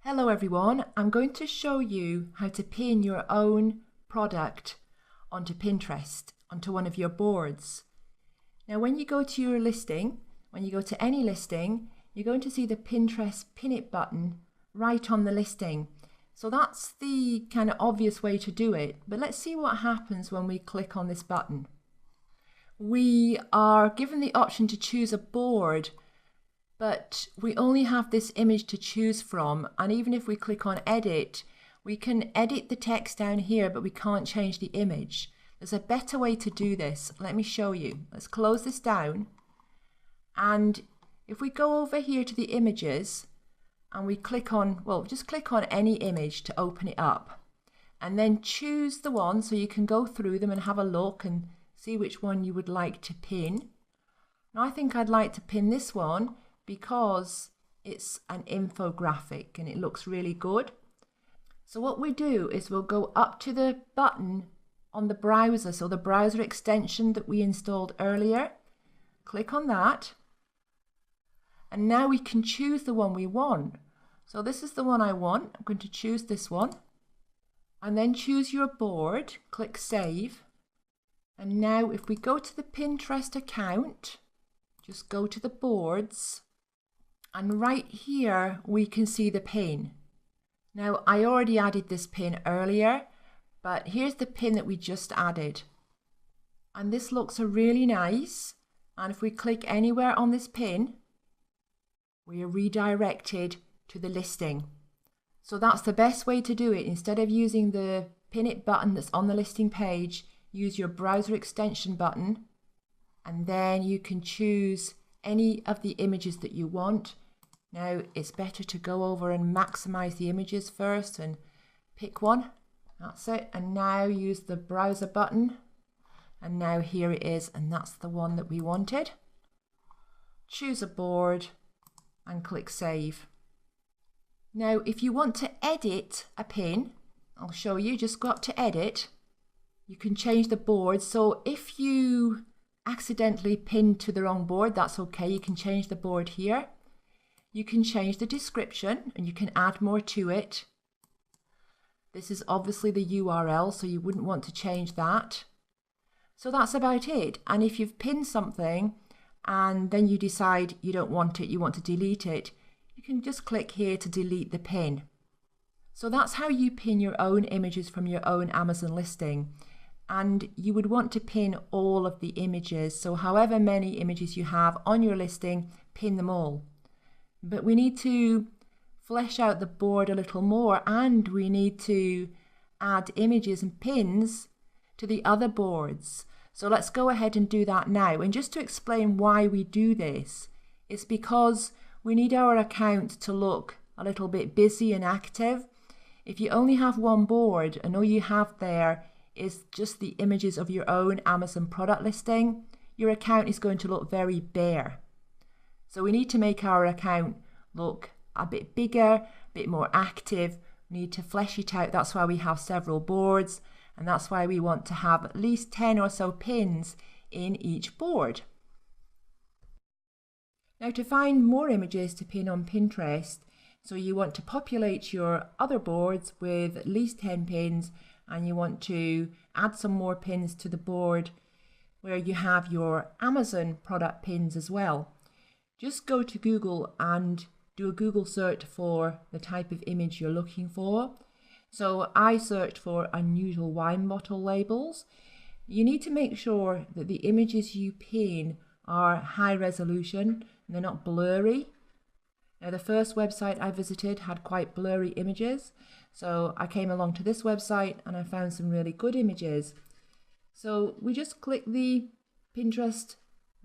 Hello everyone, I'm going to show you how to pin your own product onto Pinterest, onto one of your boards. Now when you go to your listing, when you go to any listing, you're going to see the Pinterest Pin It button right on the listing. So that's the kind of obvious way to do it, but let's see what happens when we click on this button. We are given the option to choose a board, but we only have this image to choose from, and even if we click on edit, we can edit the text down here, but we can't change the image. There's a better way to do this. Let me show you. Let's close this down, and if we go over here to the images and we click on, well, just click on any image to open it up, and then choose the one so you can go through them and have a look and see which one you would like to pin. Now I think I'd like to pin this one because it's an infographic and it looks really good. So what we do is we'll go up to the button on the browser, so the browser extension that we installed earlier, click on that, and now we can choose the one we want. So this is the one I want. I'm going to choose this one, and then choose your board, click save, and now if we go to the Pinterest account, just go to the boards, and right here we can see the pin. Now I already added this pin earlier, but here's the pin that we just added. And this looks really nice. And if we click anywhere on this pin, we are redirected to the listing. So that's the best way to do it. Instead of using the Pin It button that's on the listing page, use your browser extension button, and then you can choose any of the images that you want. Now it's better to go over and maximize the images first and pick one. That's it. And now use the browser button. And now here it is, and that's the one that we wanted. Choose a board and click save. Now if you want to edit a pin, I'll show you, just go up to edit. You can change the board. So if you accidentally pinned to the wrong board, that's okay. You can change the board here. You can change the description and you can add more to it. This is obviously the URL, so you wouldn't want to change that. So that's about it. And if you've pinned something and then you decide you don't want it, you want to delete it, you can just click here to delete the pin. So that's how you pin your own images from your own Amazon listing. And you would want to pin all of the images. So however many images you have on your listing, pin them all. But we need to flesh out the board a little more, and we need to add images and pins to the other boards. So let's go ahead and do that now. And just to explain why we do this, it's because we need our account to look a little bit busy and active. If you only have one board and all you have there is just the images of your own Amazon product listing, your account is going to look very bare. So we need to make our account look a bit bigger, a bit more active. We need to flesh it out. That's why we have several boards, and that's why we want to have at least 10 or so pins in each board. Now to find more images to pin on Pinterest, so you want to populate your other boards with at least 10 pins, and you want to add some more pins to the board where you have your Amazon product pins as well. Just go to Google and do a Google search for the type of image you're looking for. So I searched for unusual wine bottle labels. You need to make sure that the images you pin are high resolution and they're not blurry. Now the first website I visited had quite blurry images, so I came along to this website and I found some really good images. So we just click the Pinterest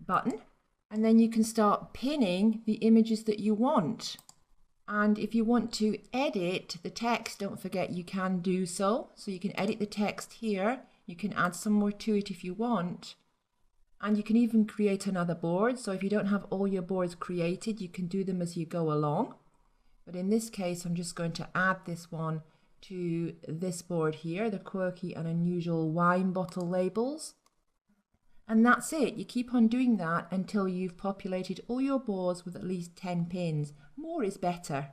button, and then you can start pinning the images that you want. And if you want to edit the text, don't forget you can do so. So you can edit the text here. You can add some more to it if you want. And you can even create another board. So if you don't have all your boards created, you can do them as you go along. But in this case, I'm just going to add this one to this board here, the quirky and unusual wine bottle labels. And that's it. You keep on doing that until you've populated all your boards with at least 10 pins. More is better.